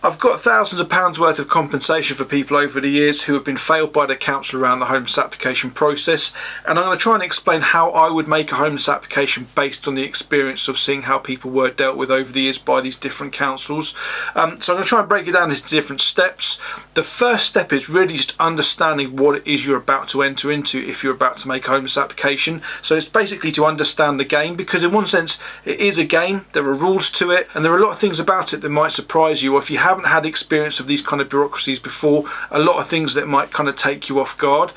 I've got thousands of pounds worth of compensation for people over the years who have been failed by the council around the homeless application process, and I'm going to try and explain how I would make a homeless application based on the experience of seeing how people were dealt with over the years by these different councils. So I'm going to try and break it down into different steps. The first step is really just understanding what it is you're about to enter into if you're about to make a homeless application. So it's basically to understand the game, because in one sense it is a game, there are rules to it, and there are a lot of things about it that might surprise you, or if you haven't had experience of these kind of bureaucracies before, a lot of things that might kind of take you off guard.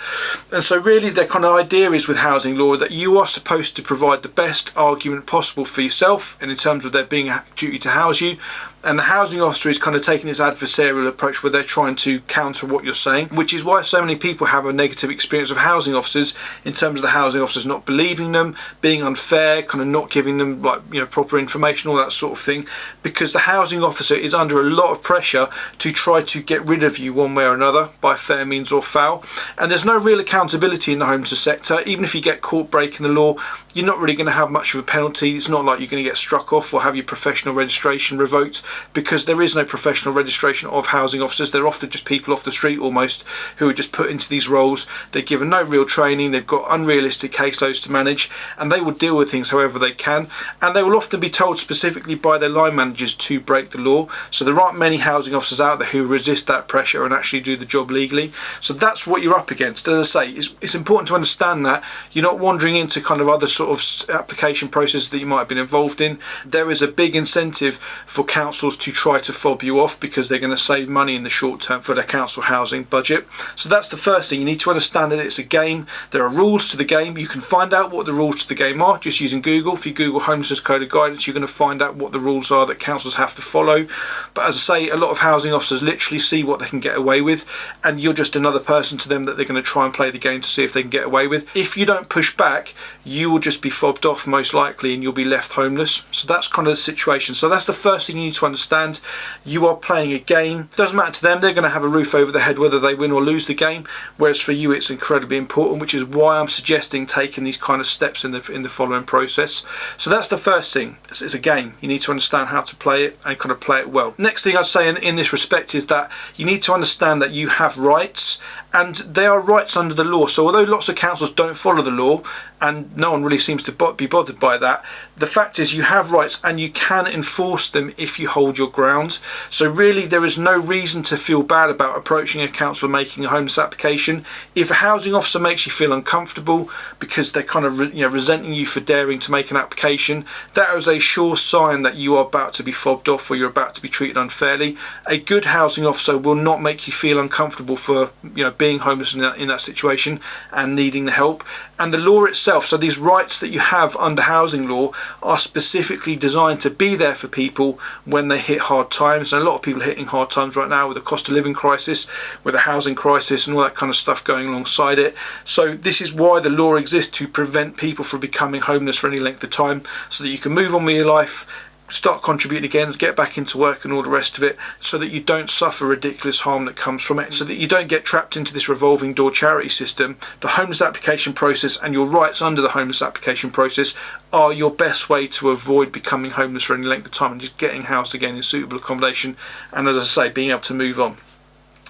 And so really the kind of idea is with housing law that you are supposed to provide the best argument possible for yourself, and in terms of there being a duty to house you. And the housing officer is kind of taking this adversarial approach where they're trying to counter what you're saying, which is why so many people have a negative experience of housing officers, in terms of the housing officers not believing them, being unfair, kind of not giving them proper information, all that sort of thing, because the housing officer is under a lot of pressure to try to get rid of you one way or another by fair means or foul. And there's no real accountability in the homeless sector. Even if you get caught breaking the law, you're not really going to have much of a penalty. It's not like you're going to get struck off or have your professional registration revoked, because there is no professional registration of housing officers. They're often just people off the street almost who are just put into these roles. They're given no real training, they've got unrealistic caseloads to manage, and they will deal with things however they can, and they will often be told specifically by their line managers to break the law. So there aren't many housing officers out there who resist that pressure and actually do the job legally. So that's what you're up against. As I say, it's important to understand that you're not wandering into kind of other sort of application processes that you might have been involved in. There is a big incentive for councils to try to fob you off, because they're going to save money in the short term for their council housing budget. So that's the first thing. You need to understand that it's a game. There are rules to the game. You can find out what the rules to the game are just using Google. If you Google homelessness code of guidance, you're going to find out what the rules are that councils have to follow. But as I say, a lot of housing officers literally see what they can get away with, and you're just another person to them that they're going to try and play the game to see if they can get away with. If you don't push back, you will just be fobbed off most likely, and you'll be left homeless. So that's kind of the situation. So that's the first thing you need to understand. You are playing a game. It doesn't matter to them. They're going to have a roof over their head whether they win or lose the game, whereas for you it's incredibly important, which is why I'm suggesting taking these kind of steps in the following process. So that's the first thing. It's a game. You need to understand how to play it and kind of play it well. Next thing I'd say in this respect is that you need to understand that you have rights, and they are rights under the law. So although lots of councils don't follow the law, and no one really seems to be bothered by that, the fact is you have rights and you can enforce them if you hold your ground. So really there is no reason to feel bad about approaching a council and making a homeless application. If a housing officer makes you feel uncomfortable because they're kind of resenting you for daring to make an application, that is a sure sign that you are about to be fobbed off, or you're about to be treated unfairly. A good housing officer will not make you feel uncomfortable for being homeless in that situation and needing the help. And the law itself, so these rights that you have under housing law, are specifically designed to be there for people when they hit hard times. And a lot of people are hitting hard times right now with the cost of living crisis, with a housing crisis and all that kind of stuff going alongside it. So this is why the law exists, to prevent people from becoming homeless for any length of time, so that you can move on with your life, start contributing again, get back into work and all the rest of it, so that you don't suffer ridiculous harm that comes from it, so that you don't get trapped into this revolving door charity system. The homeless application process and your rights under the homeless application process are your best way to avoid becoming homeless for any length of time and just getting housed again in suitable accommodation, and as I say, being able to move on.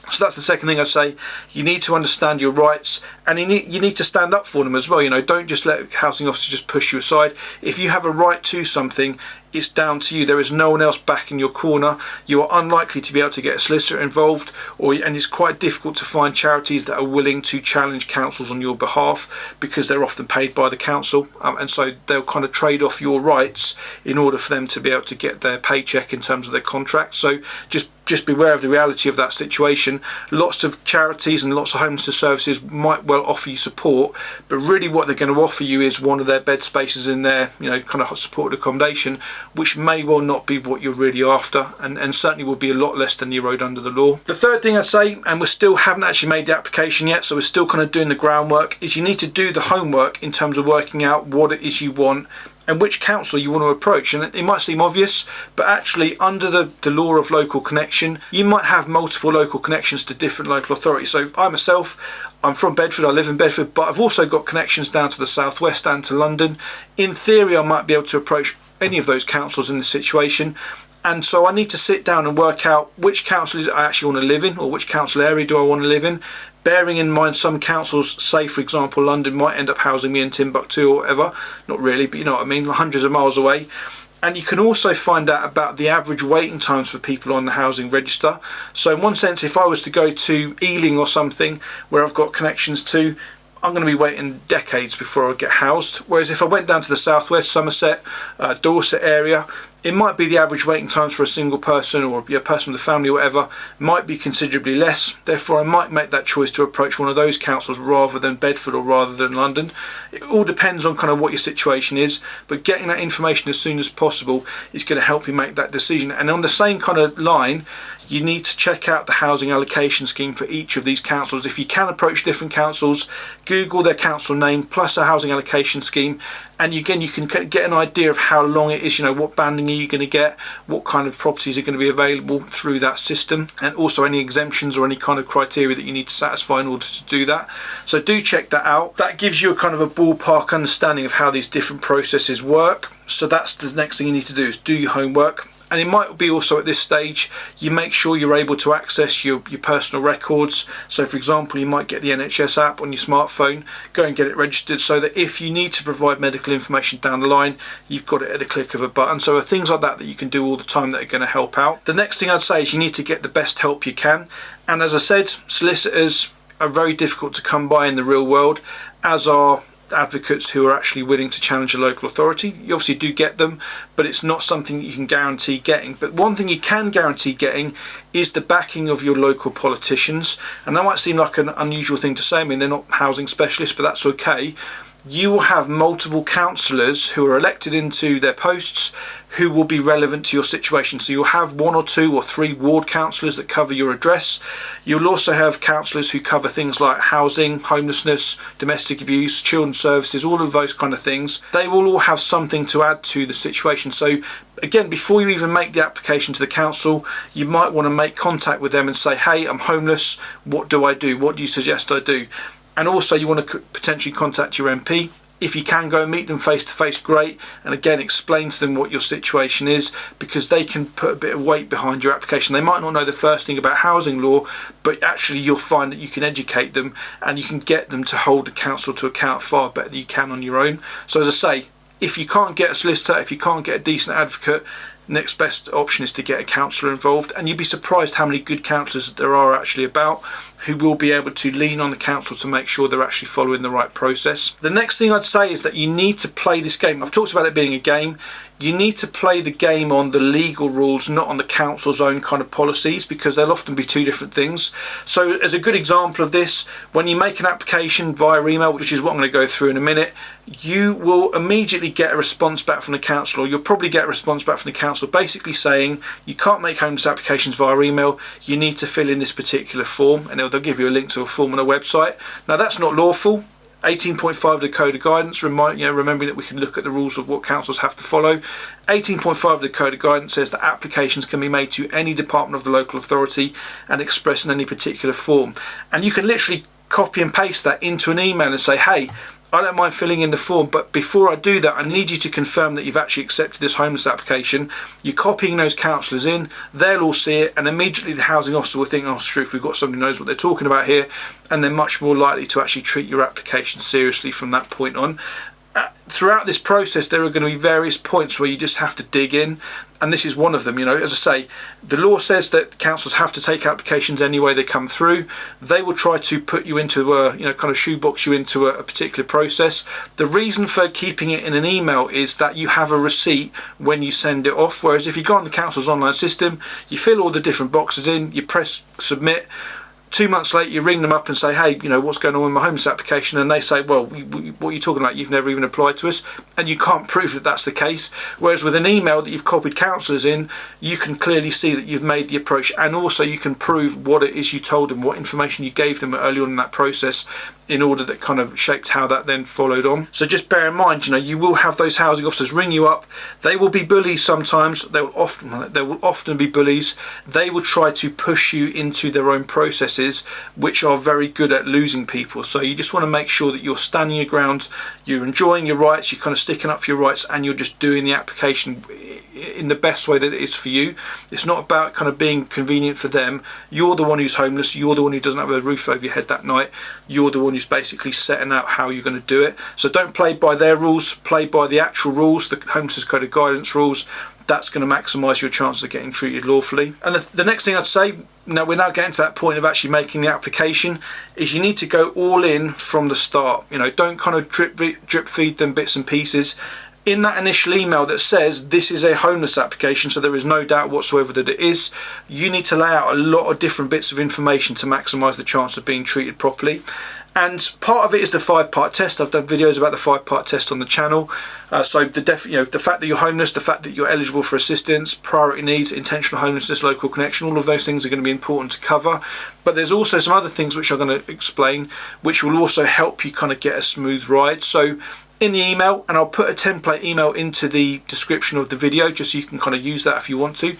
So that's the second thing I say. You need to understand your rights, and you need to stand up for them as well. Don't just let housing officers just push you aside. If you have a right to something, it's down to you. There is no one else back in your corner. You are unlikely to be able to get a solicitor involved, and it's quite difficult to find charities that are willing to challenge councils on your behalf, because they're often paid by the council, and so they'll kind of trade off your rights in order for them to be able to get their paycheck in terms of their contract. So just beware of the reality of that situation. Lots of charities and lots of homelessness services might well offer you support, but really what they're going to offer you is one of their bed spaces in their kind of supported accommodation, which may well not be what you're really after, and certainly will be a lot less than you're owed under the law. The third thing I'd say, and we still haven't actually made the application yet, so we're still kind of doing the groundwork, is you need to do the homework in terms of working out what it is you want and which council you want to approach. And it might seem obvious, but actually under the law of local connection, you might have multiple local connections to different local authorities. So I myself, I'm from Bedford, I live in Bedford, but I've also got connections down to the southwest and to London. In theory, I might be able to approach any of those councils in this situation. And so I need to sit down and work out which council is I actually want to live in, or which council area do I want to live in. Bearing in mind some councils, say for example London, might end up housing me in Timbuktu or whatever. Not really, but you know what I mean, hundreds of miles away. And you can also find out about the average waiting times for people on the housing register. So in one sense, if I was to go to Ealing or something where I've got connections to, I'm going to be waiting decades before I get housed. Whereas if I went down to the southwest, Somerset, Dorset area, it might be the average waiting times for a single person or a person with a family or whatever might be considerably less. Therefore, I might make that choice to approach one of those councils rather than Bedford or rather than London. It all depends on kind of what your situation is, but getting that information as soon as possible is going to help you make that decision. And on the same kind of line, you need to check out the housing allocation scheme for each of these councils. If you can approach different councils, Google their council name plus a housing allocation scheme, and again you can get an idea of how long it is, you know, what banding are you going to get, what kind of properties are going to be available through that system, and also any exemptions or any kind of criteria that you need to satisfy in order to do that. So do check that out. That gives you a kind of a ballpark understanding of how these different processes work. So that's the next thing you need to do, is do your homework. And it might be also at this stage, you make sure you're able to access your personal records. So for example, you might get the NHS app on your smartphone, go and get it registered so that if you need to provide medical information down the line, you've got it at the click of a button. So things like that you can do all the time that are going to help out. The next thing I'd say is you need to get the best help you can. And as I said, solicitors are very difficult to come by in the real world, as are advocates who are actually willing to challenge a local authority. You obviously do get them, but it's not something that you can guarantee getting. But one thing you can guarantee getting is the backing of your local politicians. And that might seem like an unusual thing to say. I mean, they're not housing specialists, but that's okay. You will have multiple councillors who are elected into their posts who will be relevant to your situation. So you'll have 1 or 2 or 3 ward councillors that cover your address. You'll also have councillors who cover things like housing, homelessness, domestic abuse, children's services, all of those kind of things. They will all have something to add to the situation. So again, before you even make the application to the council, you might want to make contact with them and say, hey, I'm homeless, what do I do? What do you suggest I do? And also you want to potentially contact your MP. If you can go and meet them face to face, great. And again, explain to them what your situation is, because they can put a bit of weight behind your application. They might not know the first thing about housing law, but actually you'll find that you can educate them and you can get them to hold the council to account far better than you can on your own. So as I say, if you can't get a solicitor, if you can't get a decent advocate, next best option is to get a counsellor involved. And you'd be surprised how many good counsellors there are actually about, who will be able to lean on the council to make sure they're actually following the right process. The next thing I'd say is that you need to play this game. I've talked about it being a game. You need to play the game on the legal rules, not on the council's own kind of policies, because they'll often be 2 different things. So as a good example of this, when you make an application via email, which is what I'm going to go through in a minute, you will immediately get a response back from the council, or you'll probably get a response back from the council basically saying you can't make homeless applications via email, you need to fill in this particular form, and they'll give you a link to a form on a website. Now that's not lawful. 18.5 of the Code of Guidance, remembering that we can look at the rules of what councils have to follow. 18.5 of the Code of Guidance says that applications can be made to any department of the local authority and expressed in any particular form. And you can literally copy and paste that into an email and say, hey, I don't mind filling in the form, but before I do that, I need you to confirm that you've actually accepted this homeless application. You're copying those councillors in, they'll all see it, and immediately the housing officer will think, oh, it's true, we've got somebody who knows what they're talking about here, and they're much more likely to actually treat your application seriously from that point on. Throughout this process, there are going to be various points where you just have to dig in, and this is one of them. As I say, the law says that councils have to take applications any way they come through. They will try to put you into a, kind of shoebox you into a particular process. The reason for keeping it in an email is that you have a receipt when you send it off, whereas if you go on the council's online system, you fill all the different boxes in, you press submit. 2 months later, you ring them up and say, hey, what's going on with my homeless application? And they say, well, what are you talking about? You've never even applied to us. And you can't prove that that's the case. Whereas with an email that you've copied councillors in, you can clearly see that you've made the approach. And also you can prove what it is you told them, what information you gave them early on in that process. in order that kind of shaped how that then followed on. So just bear in mind, you will have those housing officers ring you up. They will be bullies sometimes. They will often be bullies. They will try to push you into their own processes, which are very good at losing people. So you just want to make sure that you're standing your ground, you're enjoying your rights, you're kind of sticking up for your rights, and you're just doing the application in the best way that it is for you. It's not about kind of being convenient for them. You're the one who's homeless. You're the one who doesn't have a roof over your head that night. You're the one who's basically setting out how you're going to do it. So don't play by their rules, play by the actual rules, the Homelessness Code of Guidance rules. That's going to maximise your chances of getting treated lawfully. And the next thing I'd say, now we're now getting to that point of actually making the application, is you need to go all in from the start. Don't kind of drip feed them bits and pieces. In that initial email that says this is a homeless application, so there is no doubt whatsoever that it is, you need to lay out a lot of different bits of information to maximise the chance of being treated properly. And part of it is the 5-part test. I've done videos about the 5-part test on the channel. So the fact that you're homeless, the fact that you're eligible for assistance, priority needs, intentional homelessness, local connection, all of those things are going to be important to cover. But there's also some other things which I'm going to explain, which will also help you kind of get a smooth ride. So in the email, and I'll put a template email into the description of the video just so you can kind of use that if you want to.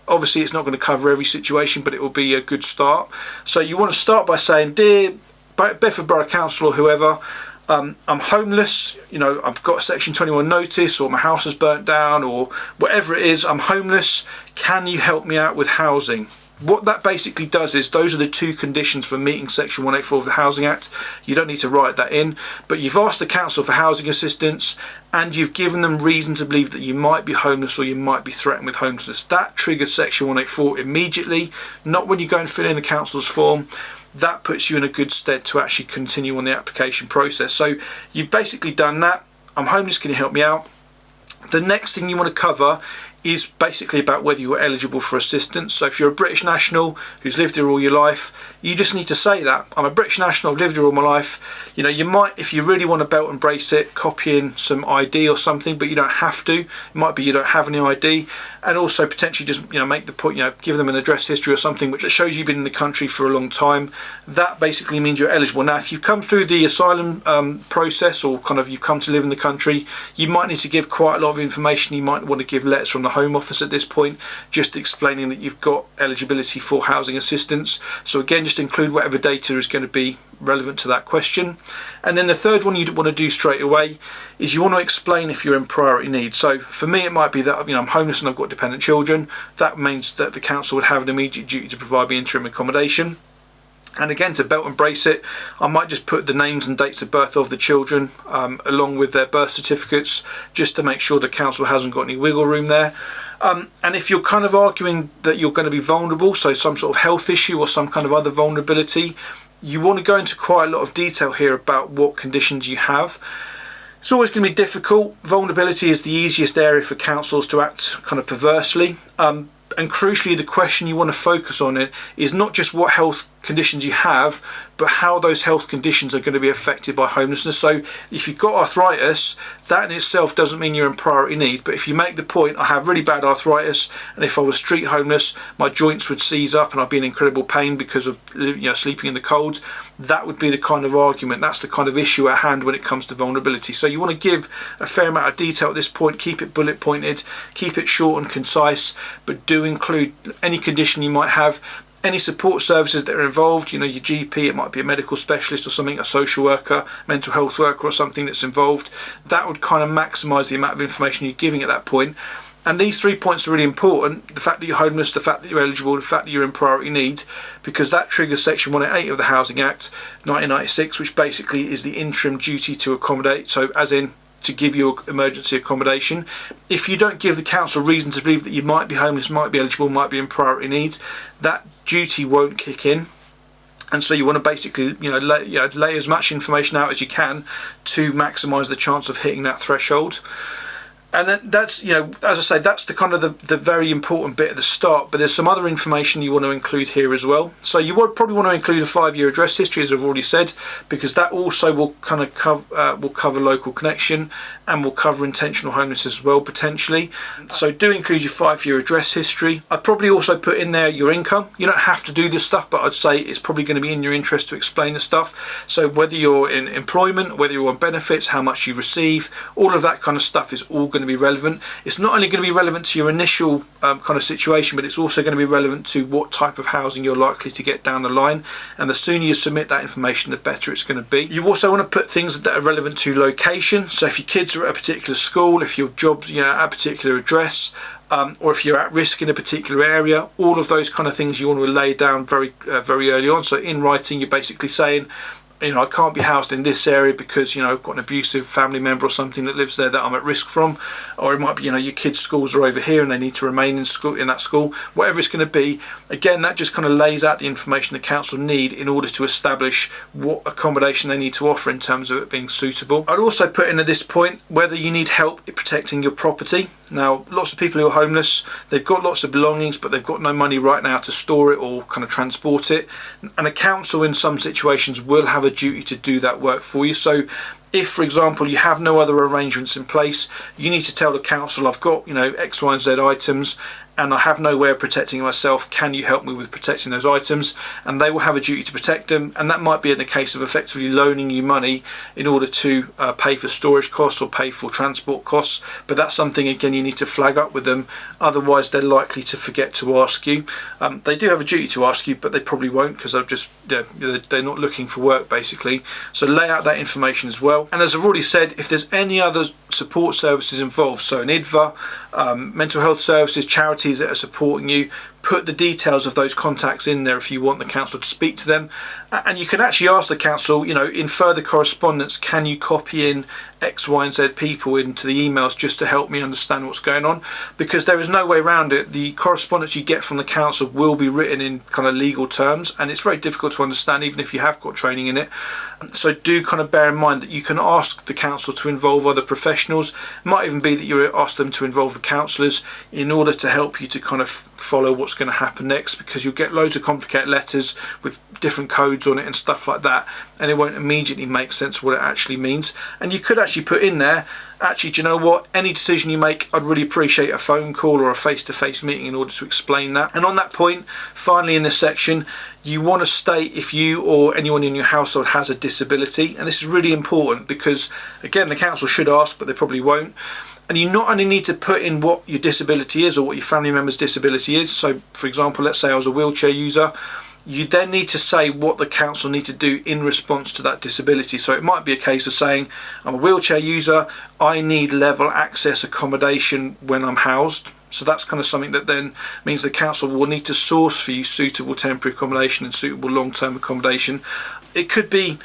Obviously it's not going to cover every situation, but it will be a good start. So you want to start by saying, dear Bedford Borough Council or whoever, I'm homeless, I've got a Section 21 notice, or my house has burnt down, or whatever it is, I'm homeless, can you help me out with housing? What that basically does is, those are the 2 conditions for meeting Section 184 of the Housing Act. You don't need to write that in, but you've asked the council for housing assistance and you've given them reason to believe that you might be homeless or you might be threatened with homelessness. That triggers Section 184 immediately, not when you go and fill in the council's form. That puts you in a good stead to actually continue on the application process. So you've basically done that. I'm homeless, can you help me out? The next thing you want to cover is basically about whether you're eligible for assistance. So if you're a British national who's lived here all your life, you just need to say that. I'm a British national, I've lived here all my life. You might, if you really want to belt and brace it, copy in some ID or something, but you don't have to. It might be you don't have any ID. And also potentially just make the point, give them an address history or something which shows you've been in the country for a long time. That basically means you're eligible. Now if you've come through the asylum process, or kind of you've come to live in the country, you might need to give quite a lot of information. You might want to give letters from the Home Office at this point, just explaining that you've got eligibility for housing assistance. So again, just include whatever data is going to be relevant to that question. And then the third one you want to do straight away is you want to explain if you're in priority need. So for me, it might be that I'm homeless and I've got dependent children. That means that the council would have an immediate duty to provide me interim accommodation. And again, to belt and brace it, I might just put the names and dates of birth of the children along with their birth certificates, just to make sure the council hasn't got any wiggle room there. And if you're kind of arguing that you're going to be vulnerable, so some sort of health issue or some kind of other vulnerability, you want to go into quite a lot of detail here about what conditions you have. It's always going to be difficult. Vulnerability is the easiest area for councils to act kind of perversely. And crucially, the question you want to focus on it is not just what health conditions you have, but how those health conditions are going to be affected by homelessness. So if you've got arthritis, that in itself doesn't mean you're in priority need. But if you make the point, I have really bad arthritis, and if I was street homeless, my joints would seize up and I'd be in incredible pain because of sleeping in the cold, that would be the kind of argument. That's the kind of issue at hand when it comes to vulnerability. So you want to give a fair amount of detail at this point, keep it bullet pointed, keep it short and concise, but do include any condition you might have, any support services that are involved, your GP, it might be a medical specialist or something, a social worker, mental health worker or something that's involved. That would kind of maximise the amount of information you're giving at that point. And these 3 points are really important: the fact that you're homeless, the fact that you're eligible, the fact that you're in priority need, because that triggers Section 188 of the Housing Act 1996, which basically is the interim duty to accommodate, so as in to give you emergency accommodation. If you don't give the council reason to believe that you might be homeless, might be eligible, might be in priority needs, that duty won't kick in. And so you want to basically lay as much information out as you can to maximise the chance of hitting that threshold. And then that's, as I say, that's the kind of the very important bit at the start, but there's some other information you want to include here as well. So you would probably want to include a 5-year address history, as I've already said, because that also will kind of cover local connection and will cover intentional homelessness as well, potentially. So do include your 5-year address history. I'd probably also put in there your income. You don't have to do this stuff, but I'd say it's probably going to be in your interest to explain the stuff. So whether you're in employment, whether you're on benefits, how much you receive, all of that kind of stuff is all going to be relevant. It's not only going to be relevant to your initial kind of situation, but it's also going to be relevant to what type of housing you're likely to get down the line. And the sooner you submit that information, the better it's going to be. You also want to put things that are relevant to location. So if your kids are at a particular school, if your job's at a particular address, or if you're at risk in a particular area, all of those kind of things you want to lay down very early on. So in writing, you're basically saying, I can't be housed in this area because, I've got an abusive family member or something that lives there that I'm at risk from. Or it might be, your kids' schools are over here and they need to remain in that school. Whatever it's going to be, again, that just kind of lays out the information the council need in order to establish what accommodation they need to offer in terms of it being suitable. I'd also put in at this point whether you need help protecting your property. Now, lots of people who are homeless, they've got lots of belongings, but they've got no money right now to store it or kind of transport it. And a council in some situations will have a duty to do that work for you. So if, for example, you have no other arrangements in place, you need to tell the council, I've got, X, Y, and Z items, and I have no way of protecting myself. Can you help me with protecting those items? And they will have a duty to protect them. And that might be in the case of effectively loaning you money in order to pay for storage costs or pay for transport costs. But that's something, again, you need to flag up with them. Otherwise, they're likely to forget to ask you. They do have a duty to ask you, but they probably won't because they're not looking for work, basically. So lay out that information as well. And as I've already said, if there's any other support services involved, so an IDVA, mental health services, charities that are supporting you, put the details of those contacts in there if you want the council to speak to them. And you can actually ask the council, in further correspondence, can you copy in X, Y, and Z people into the emails just to help me understand what's going on? Because there is no way around it. The correspondence you get from the council will be written in kind of legal terms, and it's very difficult to understand even if you have got training in it. So do kind of bear in mind that you can ask the council to involve other professionals. It might even be that you ask them to involve the councillors in order to help you to kind of follow what's going to happen next, because you'll get loads of complicated letters with different codes on it and stuff like that, and it won't immediately make sense what it actually means. And you could actually put in there, actually, do you know what, any decision you make, I'd really appreciate a phone call or a face-to-face meeting in order to explain that. And on that point, finally in this section, you want to state if you or anyone in your household has a disability. And this is really important because, again, the council should ask, but they probably won't. And you not only need to put in what your disability is or what your family member's disability is. So, for example, let's say I was a wheelchair user. You then need to say what the council need to do in response to that disability. So it might be a case of saying, I'm a wheelchair user, I need level access accommodation when I'm housed. So that's kind of something that then means the council will need to source for you suitable temporary accommodation and suitable long-term accommodation. It could be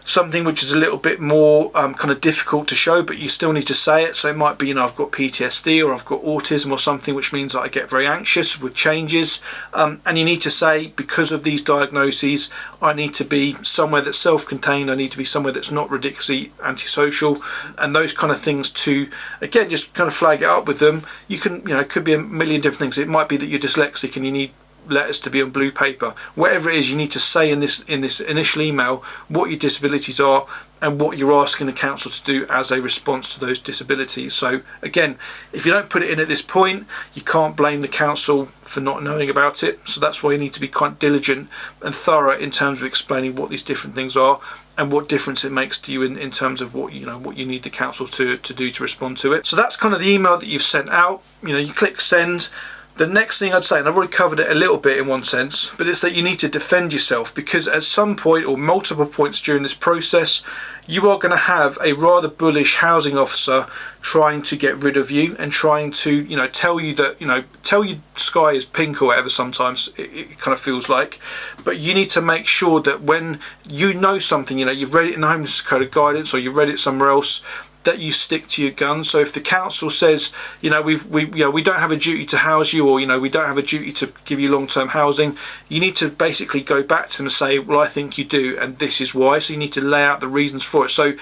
something which is a little bit more kind of difficult to show, but you still need to say it. So it might be, I've got PTSD or I've got autism or something, which means that I get very anxious with changes. And you need to say, because of these diagnoses, I need to be somewhere that's self-contained. I need to be somewhere that's not ridiculously antisocial, and those kind of things to, again, just kind of flag it up with them. You can, it could be a million different things. It might be that you're dyslexic and you need letters to be on blue paper. Whatever it is, you need to say in this initial email what your disabilities are and what you're asking the council to do as a response to those disabilities. So again, if you don't put it in at this point, you can't blame the council for not knowing about it. So that's why you need to be quite diligent and thorough in terms of explaining what these different things are and what difference it makes to you in terms of what you need the council to do to respond to it. So that's kind of the email that you've sent out. You click send. The next thing I'd say, and I've already covered it a little bit in one sense, but it's that you need to defend yourself, because at some point or multiple points during this process, you are going to have a rather bullish housing officer trying to get rid of you and trying to, tell you that, tell you sky is pink or whatever sometimes it kind of feels like. But you need to make sure that when you know something, you've read it in the Homelessness Code of Guidance or you've read it somewhere else, that you stick to your guns. So if the council says, we don't have a duty to house you, or we don't have a duty to give you long-term housing, you need to basically go back to them and say, well, I think you do, and this is why. So you need to lay out the reasons for it. So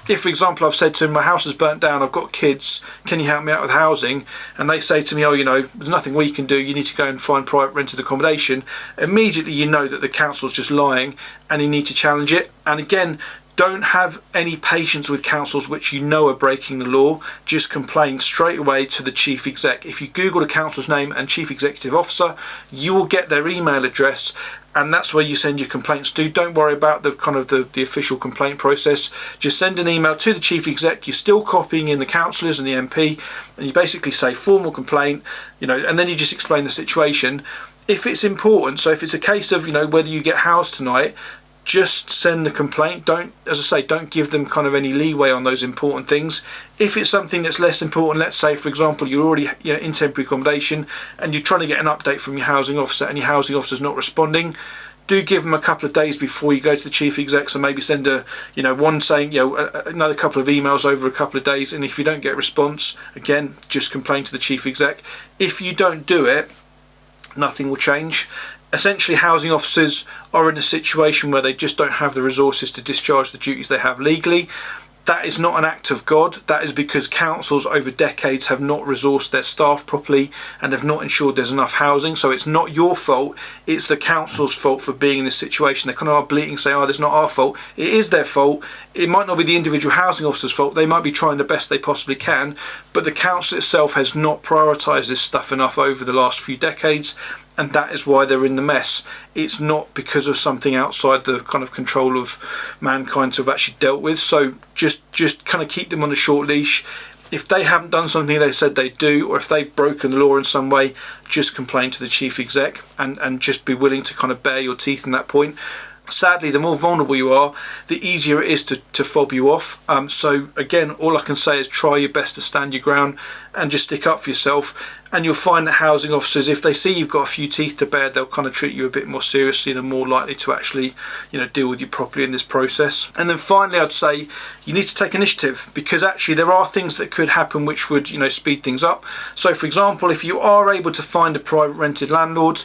If, for example, I've said to them, my house is burnt down, I've got kids, can you help me out with housing? And they say to me, oh, there's nothing we can do, you need to go and find private rented accommodation. Immediately you know that the council's just lying and you need to challenge it. And again, don't have any patience with councils which you know are breaking the law. Just complain straight away to the chief exec. If you Google the council's name and chief executive officer, you will get their email address, and that's where you send your complaints to. Don't worry about the official complaint process. Just send an email to the chief exec. You're still copying in the councillors and the MP, and you basically say formal complaint, and then you just explain the situation. If it's important, so if it's a case of whether you get housed tonight, just send the complaint. Don't give them kind of any leeway on those important things. If it's something that's less important, let's say, for example, you're already in temporary accommodation and you're trying to get an update from your housing officer and your housing officer's not responding, do give them a couple of days before you go to the chief exec. So maybe send one saying, another couple of emails over a couple of days. And if you don't get a response, again, just complain to the chief exec. If you don't do it, nothing will change. Essentially, housing officers are in a situation where they just don't have the resources to discharge the duties they have legally. That is not an act of God. That is because councils over decades have not resourced their staff properly and have not ensured there's enough housing. So it's not your fault, it's the council's fault for being in this situation. They kind of are bleating, saying, oh, that's not our fault. It is their fault. It might not be the individual housing officer's fault. They might be trying the best they possibly can, but the council itself has not prioritised this stuff enough over the last few decades. And that is why they're in the mess. It's not because of something outside the kind of control of mankind to have actually dealt with. So just kind of keep them on a short leash. If they haven't done something they said they do, or if they've broken the law in some way, just complain to the chief exec and just be willing to kind of bare your teeth in that point. Sadly, the more vulnerable you are, the easier it is to fob you off. So again, all I can say is try your best to stand your ground and just stick up for yourself. And you'll find that housing officers, if they see you've got a few teeth to bear, they'll kind of treat you a bit more seriously and are more likely to actually, deal with you properly in this process. And then finally, I'd say you need to take initiative, because actually there are things that could happen which would, speed things up. So for example, if you are able to find a private rented landlord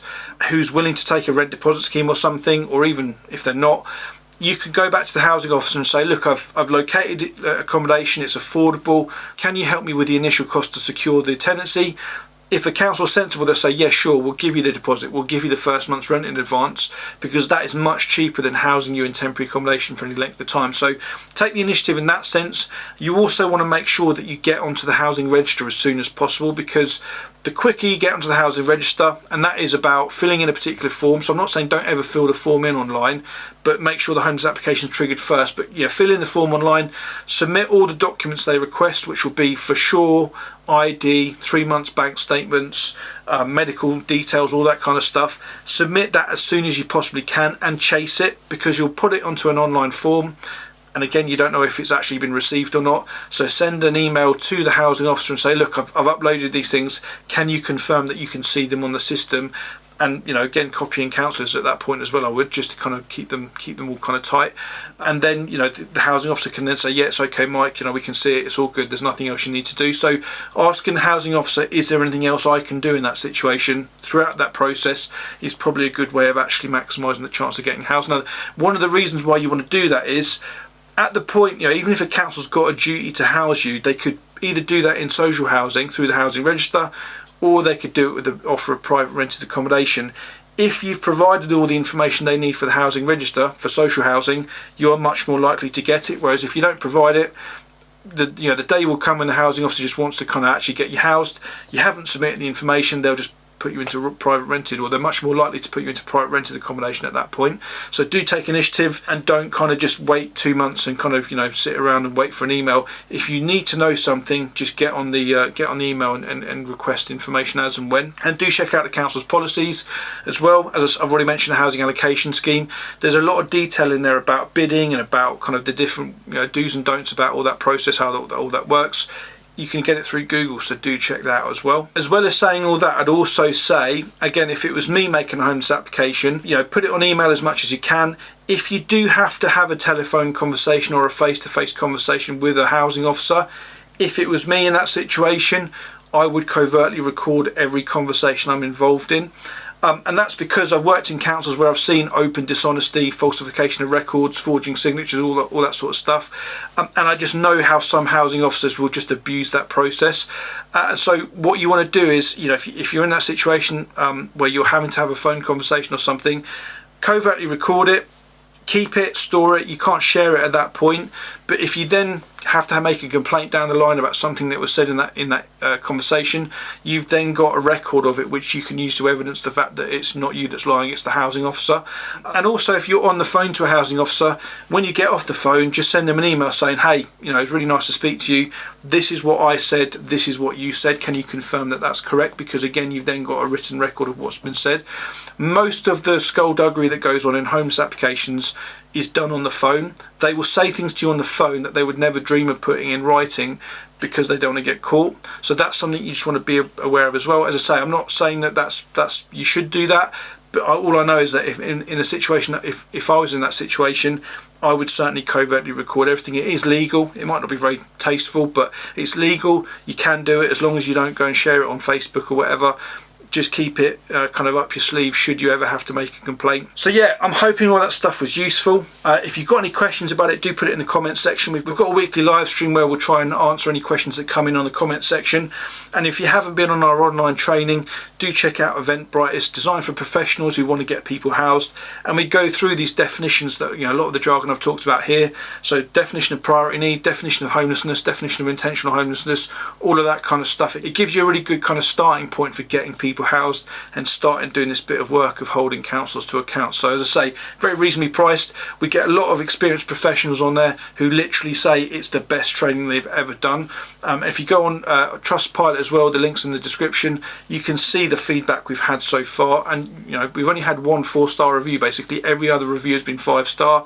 who's willing to take a rent deposit scheme or something, or even if they're not, you can go back to the housing officer and say, look, I've located accommodation, it's affordable, can you help me with the initial cost to secure the tenancy? If a council is sensible, they'll say, yes, sure, we'll give you the deposit, we'll give you the first month's rent in advance, because that is much cheaper than housing you in temporary accommodation for any length of time. So take the initiative in that sense. You also want to make sure that you get onto the housing register as soon as possible, because the quicker you get onto the housing register, and that is about filling in a particular form. So I'm not saying don't ever fill the form in online, but make sure the homeless application is triggered first. But fill in the form online, submit all the documents they request, which will be for sure ID, 3 months bank statements, medical details, all that kind of stuff. Submit that as soon as you possibly can and chase it, because you'll put it onto an online form. And again, you don't know if it's actually been received or not. So send an email to the housing officer and say, look, I've uploaded these things. Can you confirm that you can see them on the system? And again, copying councillors at that point as well, I would, just to kind of keep them all kind of tight. And then the housing officer can then say, yeah, it's okay, Mike, we can see it, it's all good, there's nothing else you need to do. So asking the housing officer, is there anything else I can do in that situation throughout that process, is probably a good way of actually maximising the chance of getting housed. Now, one of the reasons why you want to do that is, at the point, even if a council's got a duty to house you, they could either do that in social housing through the housing register, or they could do it with the offer of private rented accommodation. If you've provided all the information they need for the housing register for social housing, you're much more likely to get it. Whereas if you don't provide it, the day will come when the housing officer just wants to kind of actually get you housed. You haven't submitted the information, they'll just put you into private rented, or they're much more likely to put you into private rented accommodation at that point. So do take initiative and don't kind of just wait 2 months and kind of sit around and wait for an email. If you need to know something, just get on the email and request information as and when. And do check out the council's policies as well. As I've already mentioned, the housing allocation scheme, there's a lot of detail in there about bidding and about kind of the different do's and don'ts about all that process, how all that works. You can get it through Google, so do check that out as well. As well as saying all that, I'd also say, again, if it was me making a homeless application, put it on email as much as you can. If you do have to have a telephone conversation or a face-to-face conversation with a housing officer, if it was me in that situation, I would covertly record every conversation I'm involved in. And that's because I've worked in councils where I've seen open dishonesty, falsification of records, forging signatures, all that sort of stuff. And I just know how some housing officers will just abuse that process. So what you want to do is, if you're in that situation where you're having to have a phone conversation or something, covertly record it, keep it, store it. You can't share it at that point. But if you then have to make a complaint down the line about something that was said in that conversation, you've then got a record of it which you can use to evidence the fact that it's not you that's lying, it's the housing officer. And also, if you're on the phone to a housing officer, when you get off the phone, just send them an email saying, hey, it's really nice to speak to you, this is what I said, this is what you said, can you confirm that that's correct? Because again, you've then got a written record of what's been said. Most of the skullduggery that goes on in homeless applications is done on the phone. They will say things to you on the phone that they would never dream of putting in writing because they don't want to get caught. So that's something you just want to be aware of as well. As I say, I'm not saying that that's you should do that, but all I know is that if in a situation, if I was in that situation, I would certainly covertly record everything. It is legal. It might not be very tasteful, but it's legal. You can do it as long as you don't go and share it on Facebook or whatever. Just keep it kind of up your sleeve should you ever have to make a complaint. So yeah, I'm hoping all that stuff was useful. If you've got any questions about it, do put it in the comment section. We've got a weekly live stream where we'll try and answer any questions that come in on the comment section. And if you haven't been on our online training, do check out Eventbrite. It's designed for professionals who want to get people housed. And we go through these definitions that, a lot of the jargon I've talked about here. So definition of priority need, definition of homelessness, definition of intentional homelessness, all of that kind of stuff. It gives you a really good kind of starting point for getting people housed and starting doing this bit of work of holding councils to account. So as I say, very reasonably priced. We get a lot of experienced professionals on there who literally say it's the best training they've ever done. If you go on Trustpilot as well, the link's in the description, you can see the feedback we've had so far. And we've only had one 4-star review. Basically every other review has been 5-star.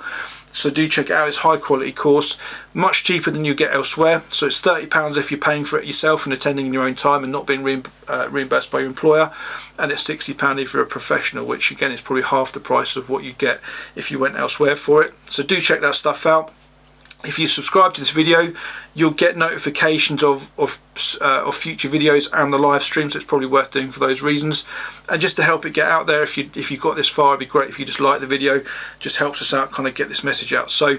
So do check it out. It's a high quality course, much cheaper than you get elsewhere. So it's £30 if you're paying for it yourself and attending in your own time and not being reimbursed by your employer, and it's £60 if you're a professional, which again is probably half the price of what you get if you went elsewhere for it. So do check that stuff out. If you subscribe to this video, you'll get notifications of future videos and the live streams. So it's probably worth doing for those reasons. And just to help it get out there, if you got this far, it'd be great if you just like the video. Just helps us out, kind of get this message out. So